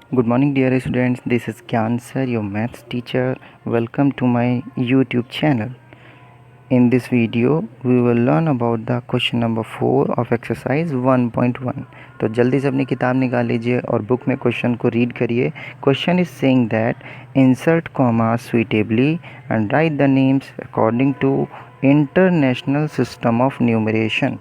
Good morning, dear students. This is Gyan sir, your maths teacher. Welcome to my YouTube channel. In this video, we will learn about the question number 4 of exercise 1.1. तो जल्दी से अपनी किताब निकाल लीजिए और book में question को रीड करिए. Question is saying that insert comma suitably and write the names according to International System of Numeration.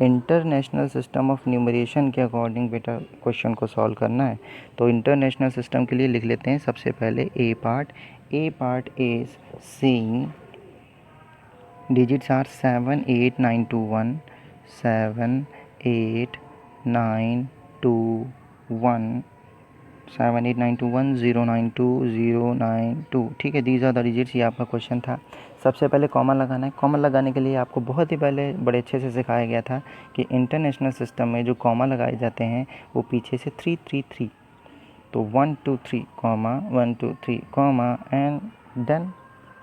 International system of numeration के अकॉर्डिंग बेटा क्वेश्चन को सॉल्व करना है. तो इंटरनेशनल सिस्टम के लिए लिख लेते हैं सबसे पहले A part is seeing digits are 78921 78921 78921 ठीक है. These are the digits. ये आपका क्वेश्चन था. सबसे पहले कॉमा लगाना है. कॉमा लगाने के लिए आपको बहुत ही पहले बड़े अच्छे से सिखाया गया था कि इंटरनेशनल सिस्टम में जो कॉमा लगाए जाते हैं वो पीछे से 333. तो 1 2 3 कॉमा 1 2 3 कॉमा एंड डन.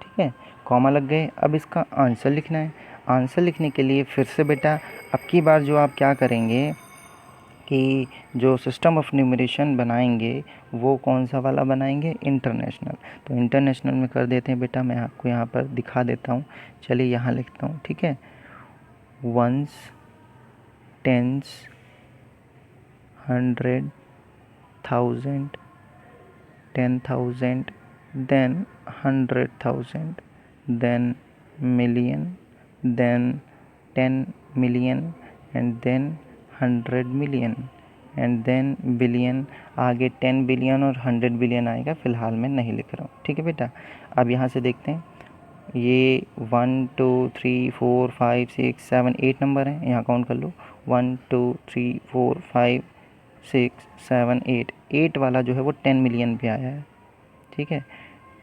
ठीक है, कॉमा लग गए. अब इसका आंसर लिखना है. आंसर लिखने के लिए फिर से बेटा अब की बार जो आप क्या करेंगे कि जो सिस्टम ऑफ न्यूमरेशन बनाएंगे वो कौन सा वाला बनाएंगे, इंटरनेशनल. तो इंटरनेशनल में कर देते हैं बेटा. मैं आपको यहाँ पर दिखा देता हूँ. चलिए यहाँ लिखता हूँ. ठीक है, ones, tens, 100, 1000, 10,000, then 100,000, then million, then 10 million and then 100 million and then billion. आगे 10 बिलियन और 100 बिलियन आएगा. फ़िलहाल मैं नहीं लिख रहा हूँ. ठीक है बेटा. अब यहाँ से देखते हैं. ये 1 2 3 4 5 6 7 8 नंबर हैं. यहाँ काउंट कर लो. 1 2 3 4 5 6 7 8. 8 वाला जो है वो 10 मिलियन पे आया है. ठीक है,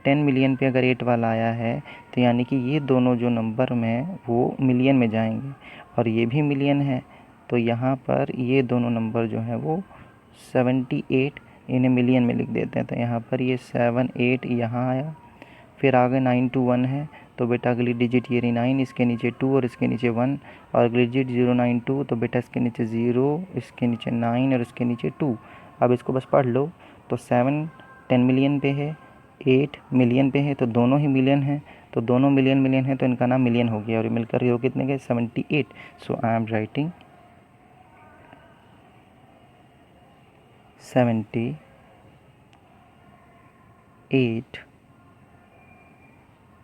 10 मिलियन पे अगर 8 वाला आया है तो यानी कि ये दोनों जो नंबर में वो मिलियन में जाएंगे और ये भी मिलियन है. तो यहाँ पर ये दोनों नंबर जो हैं वो 78, इन्हें मिलियन में लिख देते हैं. तो यहाँ पर ये 7 8 यहाँ आया. फिर आगे 9 2 1 है. तो बेटा अगली डिजिट ये रही 9, इसके नीचे 2 और इसके नीचे 1. और अगली डिजिट 092. तो बेटा इसके नीचे 0, इसके नीचे 9 और इसके नीचे 2. अब इसको बस पढ़ लो. तो 7 10 मिलियन पे है, 8 मिलियन पे है. तो दोनों ही मिलियन हैं. तो दोनों मिलियन है तो इनका नाम मिलियन हो गया. और मिलकर ये कितने गए, 78. सो आई एम राइटिंग 78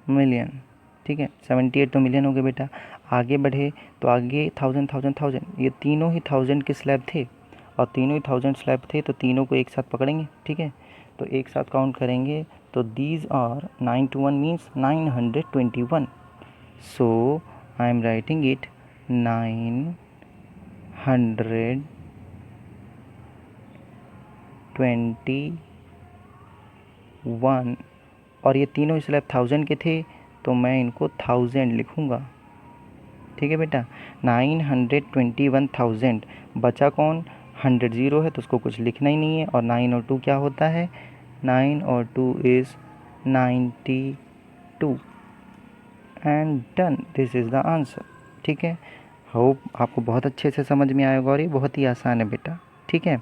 मिलियन. ठीक है, 78 तो मिलियन हो गए बेटा. आगे बढ़े तो आगे 1000, ये तीनों ही 1000 के स्लैब थे और तीनों ही 1000 स्लैब थे. तो तीनों को एक साथ पकड़ेंगे. ठीक है, तो एक साथ काउंट करेंगे. तो these are 9 to 1 means 921. So I am writing it 921. और ये तीनों स्लैब 1000 के थे तो मैं इनको 1000 लिखूँगा. ठीक है बेटा, 921,000. बचा कौन, 100 ज़ीरो है तो उसको कुछ लिखना ही नहीं है. और 9 और 2 क्या होता है, 9 और 2 is 92 and done. This is the answer. ठीक है, होप आपको बहुत अच्छे से समझ में आएगा और ये बहुत ही आसान है बेटा. ठीक है,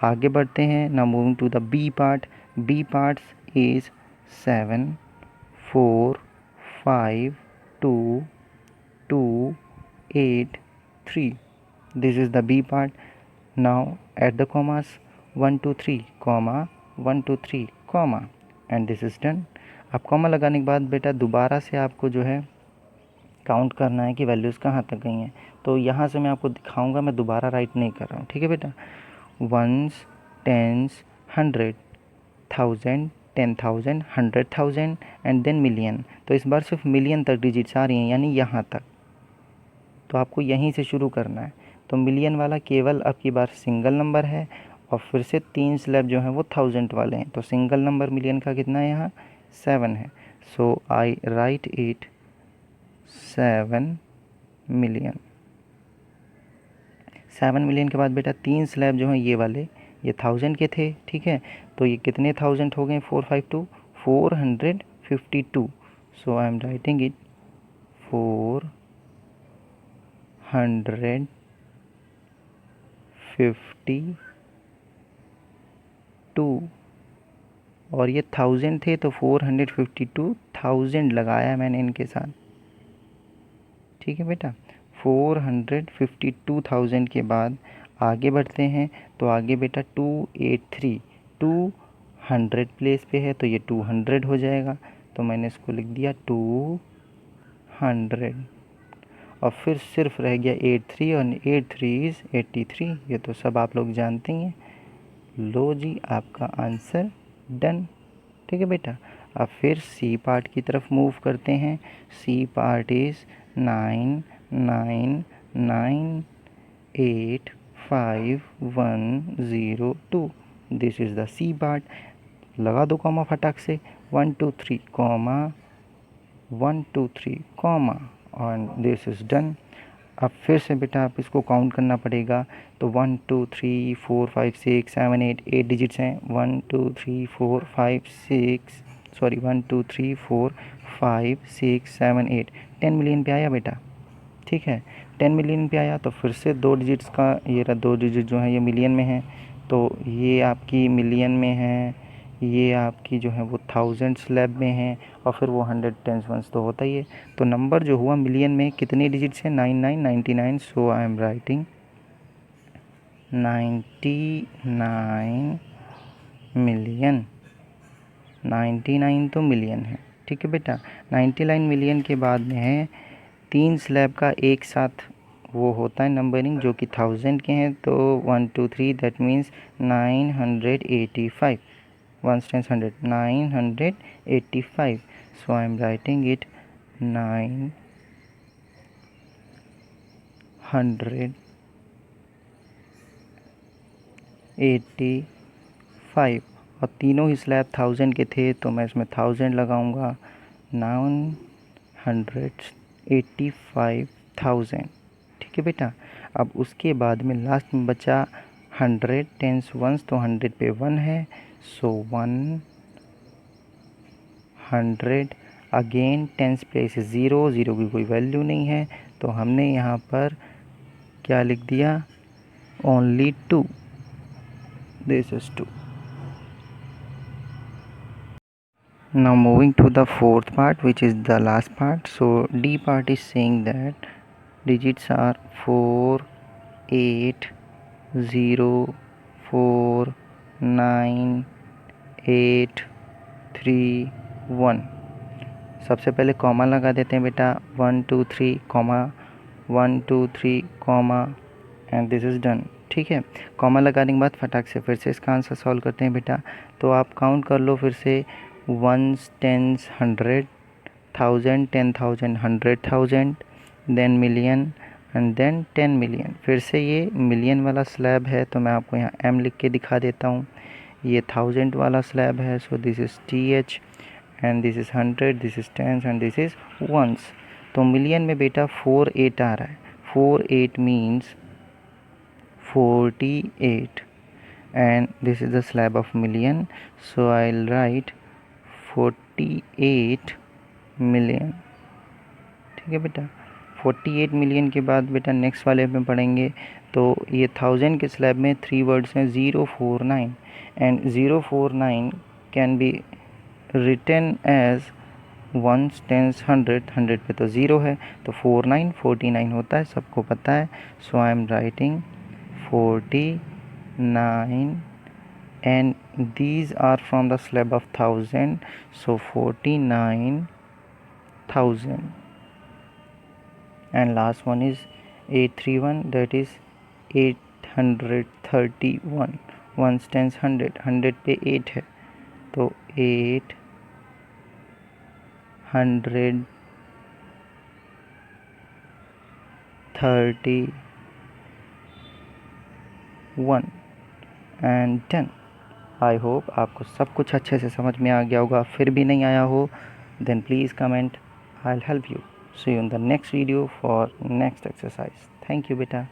आगे बढ़ते हैं. Now moving to the B part. B parts is 7 4 5 2 2 8 3. This is the B part. Now add the commas 1 2 3 comma 1 2 3 comma and this is done. अब कॉमा लगाने के बाद बेटा दोबारा से आपको जो है काउंट करना है कि वैल्यूज़ कहाँ तक गई हैं. तो यहाँ से मैं आपको दिखाऊंगा, मैं दोबारा राइट नहीं कर रहा हूँ. ठीक है बेटा, ones, tens, 100, 1000, 10,000, 100,000 and then million. तो इस बार सिर्फ मिलियन तक डिजिट्स आ रही हैं, यानी यहाँ तक. तो आपको यहीं से शुरू करना है. तो मिलियन वाला केवल अब की बार सिंगल नंबर है और फिर से 3 स्लैब जो हैं वो 1000 वाले हैं. तो सिंगल नंबर मिलियन का कितना है, यहाँ 7 है. So I right it 7 million. 7 million के बाद बेटा 3 स्लैब जो हैं ये वाले, ये 1000 के थे. ठीक है, तो ये कितने 1000 हो गए, 452 452. सो आई एम राइटिंग इट 452. और ये 1000 थे तो 452,000 लगाया मैंने इनके साथ। ठीक है बेटा, 452,000 के बाद आगे बढ़ते हैं। तो आगे बेटा 283, 200 प्लेस पे है तो ये 200 हो जाएगा, तो मैंने इसको लिख दिया 200। और फिर सिर्फ रह गया 83 और 83 इज़ 83, ये तो सब आप लोग जानते ही हैं। लो जी, आपका आंसर डन। ठीक है बेटा, अब फिर सी पार्ट की तरफ मूव करते हैं। C part is 999855102। This is the C part. लगा दो कॉमा फटाक से, 1 2 3 कॉमा 1 2 3 कॉमा, और दिस इज़ डन। अब फिर से बेटा आप इसको काउंट करना पड़ेगा। तो 1 2 3 4 5 6 7 8 डिजिट्स हैं। 1 2 3 4 5 6 सॉरी 1 2 3 4 5 6 7 8 10 मिलियन पे आया बेटा। ठीक है, 10 मिलियन पे आया तो फिर से 2 डिजिट्स का ये रहा, 2 डिजिट जो है ये मिलियन में है, तो ये आपकी मिलियन में है, ये आपकी जो है वो 1000 स्लैब में है, और फिर वो 100 टेंस वंस तो होता ही है। तो नंबर जो हुआ मिलियन में कितने डिजिट्स हैं? 9999। सो आई एम राइटिंग 99 मिलियन। 99 तो मिलियन है। ठीक है बेटा, 99 मिलियन के बाद में है 3 स्लैब का एक साथ वो होता है नंबरिंग जो कि 1000 के हैं। तो 1 2 3 that means 985, 1 times 100 985। So I am writing it 985, और तीनों ही स्लैब 1000 के थे तो मैं इसमें 1000 लगाऊंगा, 985,000। ठीक है बेटा, अब उसके बाद में लास्ट में बचा 100 टेंस वंस, तो 100 पे 1 है, सो 100। अगेन टेंस प्लेस 0, 0 की कोई वैल्यू नहीं है, तो हमने यहाँ पर क्या लिख दिया? Only 2, this is 2। Now moving to the fourth part, which is the last part. So D part is saying that digits are 4 8 0 4 9 8 3 1। सबसे पहले कॉमा लगा देते हैं बेटा, 1 2 3 comma 1 2 3 comma, and this is done. ठीक है, कॉमा लगाने के बाद फटाक से फिर से इसका आंसर सॉल्व करते हैं बेटा। तो आप काउंट कर लो फिर से, 1s 10s 100, 1000 10,000 100,000, then million, and then 10 million. फिर से ये मिलियन वाला स्लैब है तो मैं आपको यहाँ m लिख के दिखा देता हूँ। ये 1000 वाला स्लैब है, so this is TH, and this is 100, this is 10 and this is 1s। तो मिलियन में बेटा 48 आ रहा है। 48 means 48, and this is the slab of million, so I'll write 48 million. ठीक है बेटा, 48 मिलियन के बाद बेटा नेक्स्ट वाले में पढ़ेंगे। तो ये 1000 के स्लैब में 3 वर्ड्स हैं 049, and 049 can be written as 1s 10s 100, 100 पे तो 0 है, तो 49 49 होता है, सबको पता है। So I am writing 49, and these are from the slab of 1000, so 49,000, and last one is 831, that is 831। 1s 10s 100, 100 पे 8 है तो 831 एंड 10। आई होप आपको सब कुछ अच्छे से समझ में आ गया होगा। फिर भी नहीं आया हो then please comment, I will help you. See you in the next video for next exercise. Thank you बेटा।